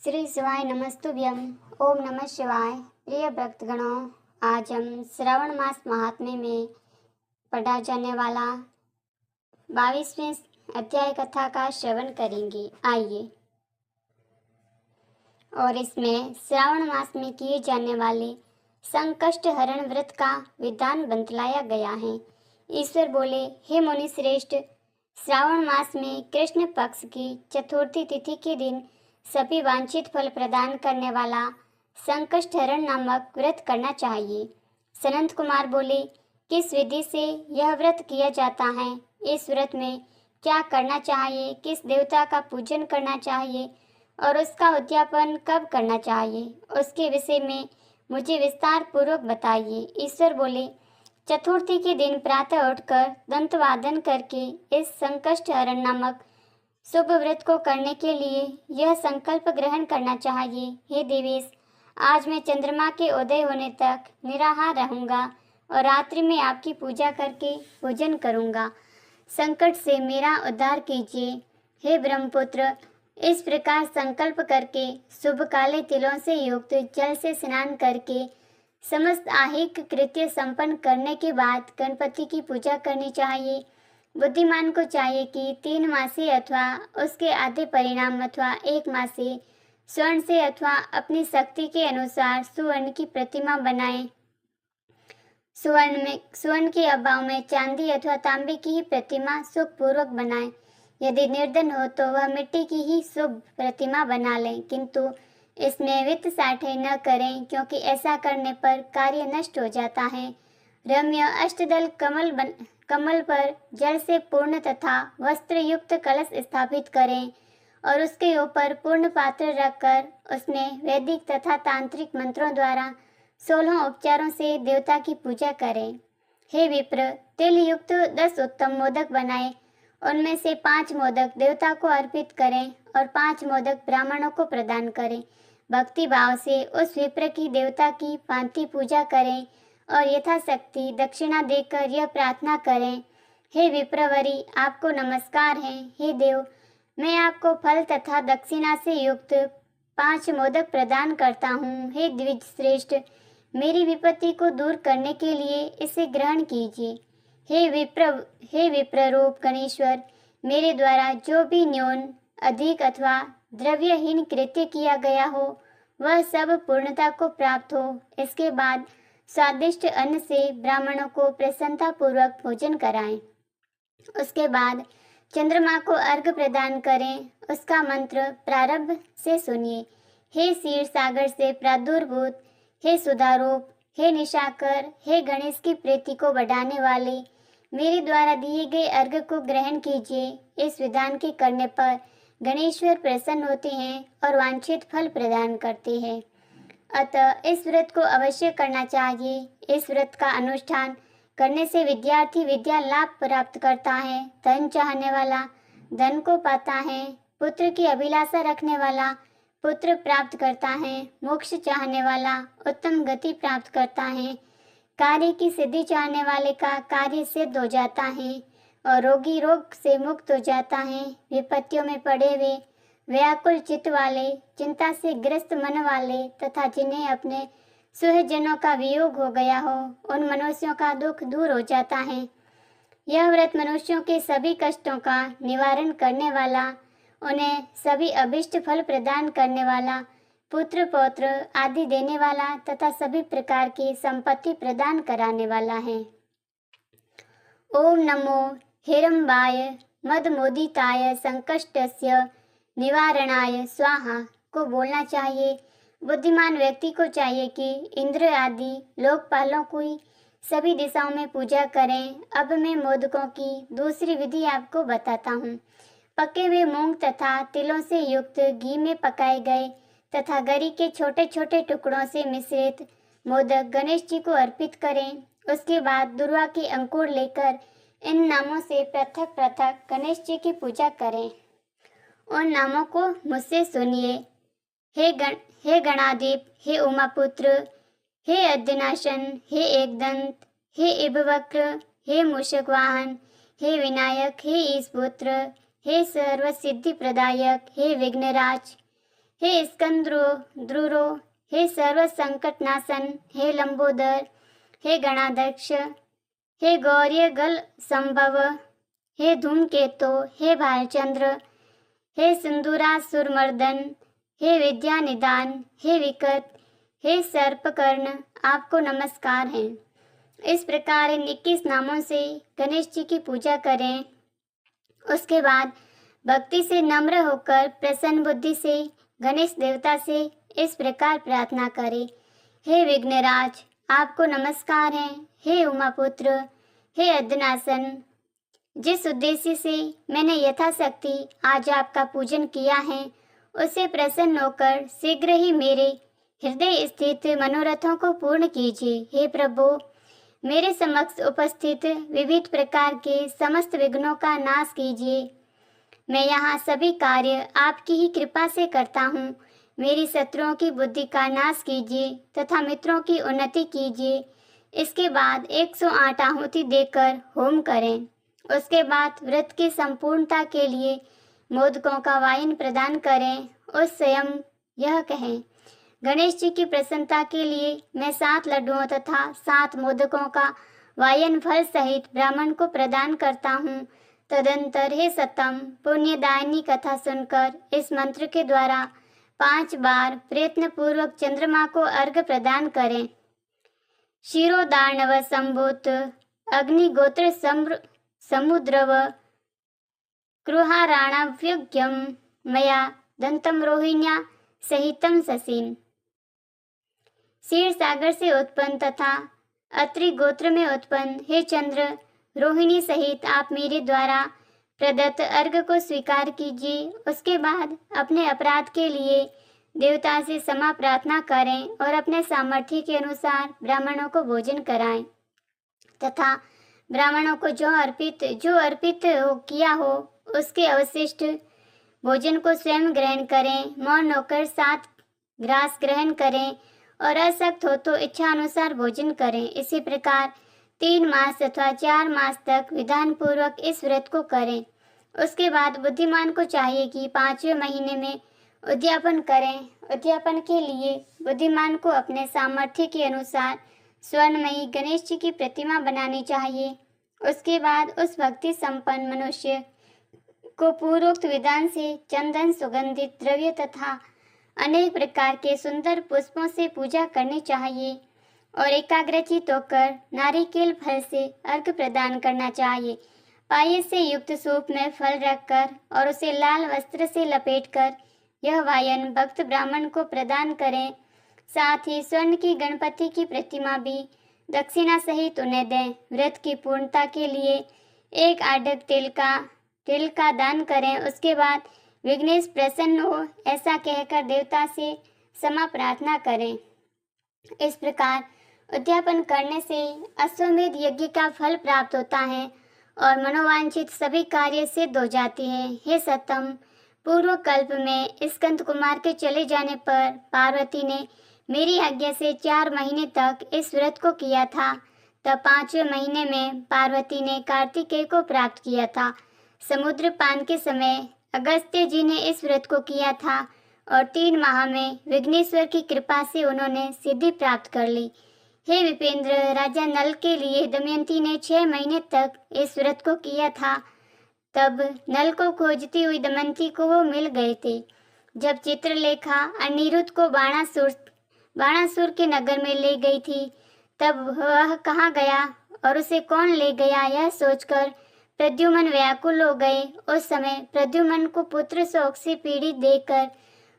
श्री शिवाय नमस्तुभ्यम। ओम नमः शिवाय। प्रिय भक्तगणों, आज हम श्रावण मास महात्म्य में पढ़ा जाने वाला 22वें अध्याय कथा का श्रवण करेंगे। आइए। और इसमें श्रावण मास में किए जाने वाले संकष्ट हरण व्रत का विधान बतलाया गया है। ईश्वर बोले, हे मुनि श्रेष्ठ, श्रावण मास में कृष्ण पक्ष की चतुर्थी तिथि के दिन सभी वांछित फल प्रदान करने वाला संकष्ट हरण नामक व्रत करना चाहिए। सनंत कुमार बोले, किस विधि से यह व्रत किया जाता है? इस व्रत में क्या करना चाहिए? किस देवता का पूजन करना चाहिए और उसका उद्यापन कब करना चाहिए? उसके विषय में मुझे विस्तार पूर्वक बताइए। ईश्वर बोले, चतुर्थी के दिन प्रातः उठकर दंतवादन करके इस संकष्ट हरण नामक शुभ व्रत को करने के लिए यह संकल्प ग्रहण करना चाहिए। हे देवेश, आज मैं चंद्रमा के उदय होने तक निराहार रहूंगा और रात्रि में आपकी पूजा करके पूजन करूंगा। संकट से मेरा उद्धार कीजिए। हे ब्रह्मपुत्र, इस प्रकार संकल्प करके शुभ काले तिलों से युक्त जल से स्नान करके समस्त आहिक कृत्य संपन्न करने के बाद गणपति की पूजा करनी चाहिए। बुद्धिमान को चाहिए कि 3 मासी अथवा उसके आधे परिणाम अथवा 1 मासी स्वर्ण से अथवा अपनी शक्ति के अनुसार सुवर्ण की प्रतिमा बनाए। सुवर्ण के अभाव में चांदी अथवा तांबे की ही प्रतिमा सुखपूर्वक बनाए। यदि निर्धन हो तो वह मिट्टी की ही शुभ प्रतिमा बना ले, किंतु इसमें वित्त साठे न करें, क्योंकि ऐसा करने पर कार्य नष्ट हो जाता है। रम्य अष्टदल कमल पर जल से पूर्ण तथा वस्त्र युक्त कलश स्थापित करें और उसके ऊपर पूर्ण पात्र रखकर उसमें वैदिक तथा तांत्रिक मंत्रों द्वारा 16 उपचारों से देवता की पूजा करें। हे विप्र, तिल युक्त 10 उत्तम मोदक बनाएं। उनमें से 5 मोदक देवता को अर्पित करें और 5 मोदक ब्राह्मणों को प्रदान करें। भक्ति भाव से उस विप्र की देवता की भांति पूजा करें और यथाशक्ति दक्षिणा देकर यह प्रार्थना करें, हे विप्रवरी, आपको नमस्कार है। हे देव, मैं आपको फल तथा दक्षिणा से युक्त 5 मोदक प्रदान करता हूँ। हे द्विज श्रेष्ठ, मेरी विपत्ति को दूर करने के लिए इसे ग्रहण कीजिए। हे विप्र रूप गणेश्वर, मेरे द्वारा जो भी न्यून अधिक अथवा द्रव्यहीन कृत्य किया गया हो वह सब पूर्णता को प्राप्त हो। इसके बाद स्वादिष्ट अन्न से ब्राह्मणों को प्रसन्नता पूर्वक भोजन कराएं। उसके बाद चंद्रमा को अर्घ्य प्रदान करें। उसका मंत्र प्रारंभ से सुनिए। हे क्षीर सागर से प्रादुर्भूत, हे सुधारूप, हे निशाकर, हे गणेश की प्रीति को बढ़ाने वाले, मेरे द्वारा दिए गए अर्घ्य को ग्रहण कीजिए। इस विधान के करने पर गणेश्वर प्रसन्न होते हैं और वांछित फल प्रदान करते हैं। अतः इस व्रत को अवश्य करना चाहिए। इस व्रत का अनुष्ठान करने से विद्यार्थी विद्या लाभ प्राप्त करता है, धन चाहने वाला धन को पाता है, पुत्र की अभिलाषा रखने वाला पुत्र प्राप्त करता है, मोक्ष चाहने वाला उत्तम गति प्राप्त करता है, कार्य की सिद्धि चाहने वाले का कार्य सिद्ध हो जाता है और रोगी रोग से मुक्त हो जाता है। विपत्तियों में पड़े हुए, व्याकुल चित्त वाले, चिंता से ग्रस्त मन वाले तथा जिन्हें अपने सुहजनों का वियोग हो गया हो, उन मनुष्यों का दुख दूर हो जाता है। यह व्रत मनुष्यों के सभी कष्टों का निवारण करने वाला, उन्हें सभी अभिष्ट फल प्रदान करने वाला, पुत्र पौत्र आदि देने वाला तथा सभी प्रकार की संपत्ति प्रदान कराने वाला है। ओम नमो हिरंबाय मदमोदिताय संकष्टस्य निवारणाय स्वाहा को बोलना चाहिए। बुद्धिमान व्यक्ति को चाहिए कि इंद्र आदि लोकपालों की सभी दिशाओं में पूजा करें। अब मैं मोदकों की दूसरी विधि आपको बताता हूँ। पके हुए मूंग तथा तिलों से युक्त घी में पकाए गए तथा गरी के छोटे छोटे टुकड़ों से मिश्रित मोदक गणेश जी को अर्पित करें। उसके बाद दुर्वा के अंकुर लेकर इन नामों से पृथक पृथक गणेश जी की पूजा करें। उन नामों को मुझसे सुनिए। हे गणाधिप, हे उमापुत्र, हे अद्यनाशन, हे एकदंत, हे इबवक्र, हे मूषक वाहन, हे विनायक, हे ईशपुत्र, हे सर्वसिद्धि प्रदायक, हे विघ्नराज, हे स्कंद्रो द्रुरो, हे सर्व संकटनाशन, हे लंबोदर, हे गणाध्यक्ष, हे गौर्य गल संभव, हे धूमकेतो, हे भालचंद्र, हे सिंदूरासुरमर्दन, हे विद्या निदान, हे विकट, हे सर्पकर्ण, आपको नमस्कार है। इस प्रकार इन 21 नामों से गणेश जी की पूजा करें। उसके बाद भक्ति से नम्र होकर प्रसन्न बुद्धि से गणेश देवता से इस प्रकार प्रार्थना करें। हे विघ्नराज, आपको नमस्कार है। हे उमापुत्र, हे अदनासन, जिस उद्देश्य से मैंने यथाशक्ति आज आपका पूजन किया है, उससे प्रसन्न होकर शीघ्र ही मेरे हृदय स्थित मनोरथों को पूर्ण कीजिए। हे प्रभु, मेरे समक्ष उपस्थित विविध प्रकार के समस्त विघ्नों का नाश कीजिए। मैं यहाँ सभी कार्य आपकी ही कृपा से करता हूँ। मेरी शत्रुओं की बुद्धि का नाश कीजिए तथा मित्रों की उन्नति कीजिए। इसके बाद 108 आहुति देकर होम करें। उसके बाद व्रत की संपूर्णता के लिए मोदकों का वायन प्रदान करें। उस स्वयं यह कहें, गणेश जी की प्रसन्नता के लिए मैं 7 लड्डुओं तथा 7 मोदकों का वायन फल सहित ब्राह्मण को प्रदान करता हूँ। तदंतर हे सतम पुण्यदायिनी कथा सुनकर इस मंत्र के द्वारा 5 बार प्रयत्न पूर्वक चंद्रमा को अर्घ प्रदान करें। क्षीरोदार्णव संभूत अग्निगोत्र समुद्रव कृहाराणाव्यज्ञम मया दंतम रोहिण्या सहितम ससीन। क्षीर सागर से उत्पन्न तथा अत्रि गोत्र में उत्पन्न हे चंद्र रोहिणी सहित आप मेरे द्वारा प्रदत्त अर्घ को स्वीकार कीजिए। उसके बाद अपने अपराध के लिए देवता से क्षमा प्रार्थना करें और अपने सामर्थ्य के अनुसार ब्राह्मणों को भोजन कराएं तथा ब्राह्मणों को जो अर्पित किया हो उसके अवशिष्ट भोजन को स्वयं ग्रहण करें। मौन होकर 7 ग्रास ग्रहण करें और असक्त हो तो इच्छा अनुसार भोजन करें। इसी प्रकार 3 मास अथवा 4 मास तक विधान पूर्वक इस व्रत को करें। उसके बाद बुद्धिमान को चाहिए कि 5वें महीने में उद्यापन करें। उद्यापन के लिए बुद्धिमान को अपने सामर्थ्य के अनुसार स्वर्णमयी गणेश जी की प्रतिमा बनानी चाहिए। उसके बाद उस भक्ति संपन्न मनुष्य को पूर्वोक्त विधान से चंदन, सुगंधित द्रव्य तथा अनेक प्रकार के सुंदर पुष्पों से पूजा करनी चाहिए और एकाग्रचित होकर नारिकेल फल से अर्घ प्रदान करना चाहिए। पाये से युक्त सूप में फल रखकर और उसे लाल वस्त्र से लपेटकर यह वायन भक्त ब्राह्मण को प्रदान करें। साथ ही स्वर्ण की गणपति की प्रतिमा भी दक्षिणा सहित उन्हें दें। व्रत की पूर्णता के लिए 1 आढ़त तिल का दान करें। उसके बाद विघ्नेश प्रसन्न हो ऐसा कहकर देवता से क्षमा प्रार्थना करें। इस प्रकार उद्यापन करने से अश्वमेध यज्ञ का फल प्राप्त होता है और मनोवांछित सभी कार्य सिद्ध हो जाते हैं। हे सतम, पूर्व कल्प में स्कंद कुमार के चले जाने पर पार्वती ने मेरी आज्ञा से 4 महीने तक इस व्रत को किया था। तब 5वें महीने में पार्वती ने कार्तिकेय को प्राप्त किया था। समुद्र पान के समय अगस्त्य जी ने इस व्रत को किया था और 3 माह में विघ्नेश्वर की कृपा से उन्होंने सिद्धि प्राप्त कर ली। हे विपेंद्र, राजा नल के लिए दमयंती ने 6 महीने तक इस व्रत को किया था। तब नल को खोजती हुई दमयंती को वो मिल गए थे। जब चित्रलेखा अनिरुद्ध को बाणासुर के नगर में ले गई थी, तब वह कहाँ गया और उसे कौन ले गया, यह सोचकर प्रद्युम्न व्याकुल हो गए। उस समय प्रद्युम्न को पुत्र शोक से पीड़ित देखकर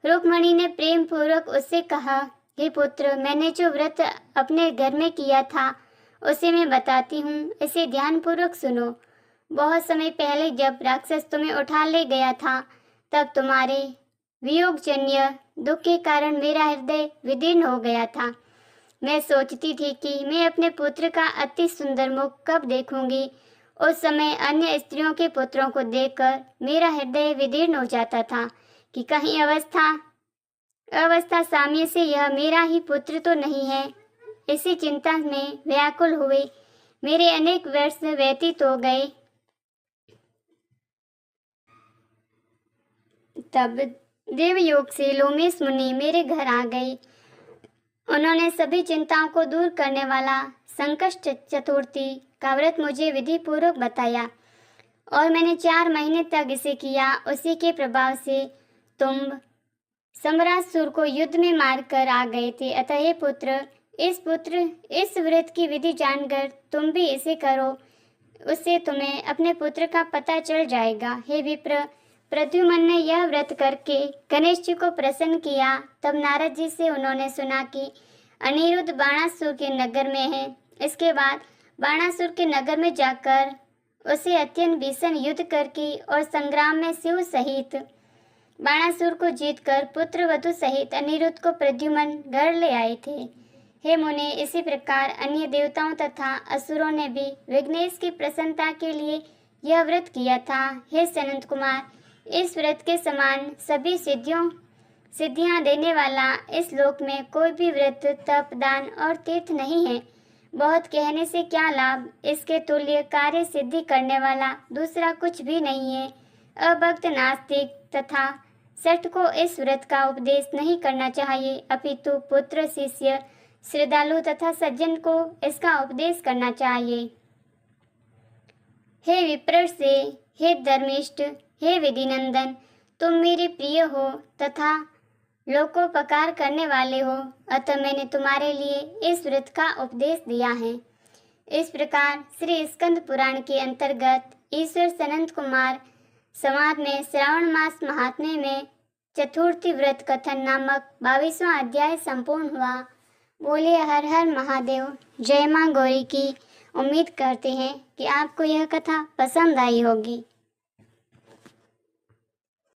रुक्मणी ने प्रेम पूर्वक उससे कहा, हे पुत्र, मैंने जो व्रत अपने घर में किया था उसे मैं बताती हूँ, इसे ध्यान पूर्वक सुनो। बहुत समय पहले जब राक्षस तुम्हें उठा ले गया था, तब तुम्हारे वियोगजन्य दुख के कारण मेरा हृदय विदीर्ण हो गया था। मैं सोचती थी कि मैं अपने पुत्र का अति सुंदर मुख कब देखूंगी। उस समय अन्य स्त्रियों के पुत्रों को देखकर मेरा हृदय विदीर्ण हो जाता था कि कहीं अवस्था साम्य से यह मेरा ही पुत्र तो नहीं है। इसी चिंता में व्याकुल हुए मेरे अनेक वर्ष व्यतीत हो गए। तब देवयोग से लोमेश मुनि मेरे घर आ गए। उन्होंने सभी चिंताओं को दूर करने वाला संकष्ट चतुर्थी का व्रत मुझे विधि पूर्वक बताया और मैंने 4 महीने तक इसे किया। उसी के प्रभाव से तुम सम्रासुर को युद्ध में मारकर आ गए थे। अतः हे पुत्र, इस व्रत की विधि जानकर तुम भी इसे करो, उससे तुम्हें अपने पुत्र का पता चल जाएगा। हे विप्र, प्रद्युम्न ने यह व्रत करके गणेश जी को प्रसन्न किया। तब नारद जी से उन्होंने सुना कि अनिरुद्ध बाणासुर के नगर में है। इसके बाद बाणासुर के नगर में जाकर उसे अत्यंत भीषण युद्ध करके और संग्राम में शिव सहित बाणासुर को जीतकर पुत्र वधु सहित अनिरुद्ध को प्रद्युम्न घर ले आए थे। हे मुनि, इसी प्रकार अन्य देवताओं तथा असुरों ने भी विघ्नेश की प्रसन्नता के लिए यह व्रत किया था। हे सनंत कुमार, इस व्रत के समान सभी सिद्धियां देने वाला इस लोक में कोई भी व्रत, तप, दान और तीर्थ नहीं है। बहुत कहने से क्या लाभ, इसके तुल्य कार्य सिद्धि करने वाला दूसरा कुछ भी नहीं है। अभक्त, नास्तिक तथा सठ को इस व्रत का उपदेश नहीं करना चाहिए, अपितु पुत्र, शिष्य, श्रद्धालु तथा सज्जन को इसका उपदेश करना चाहिए। हे विप्र से, हे धर्मिष्ठ, हे विधिनंदन, तुम मेरे प्रिय हो तथा लोकोपकार करने वाले हो, अतः मैंने तुम्हारे लिए इस व्रत का उपदेश दिया है। इस प्रकार श्री स्कंद पुराण के अंतर्गत ईश्वर सनंत कुमार संवाद में श्रावण मास महात्म्य में चतुर्थी व्रत कथन नामक 22वां अध्याय संपूर्ण हुआ। बोलिए हर हर महादेव। जय मां गौरी की। उम्मीद करते हैं कि आपको यह कथा पसंद आई होगी।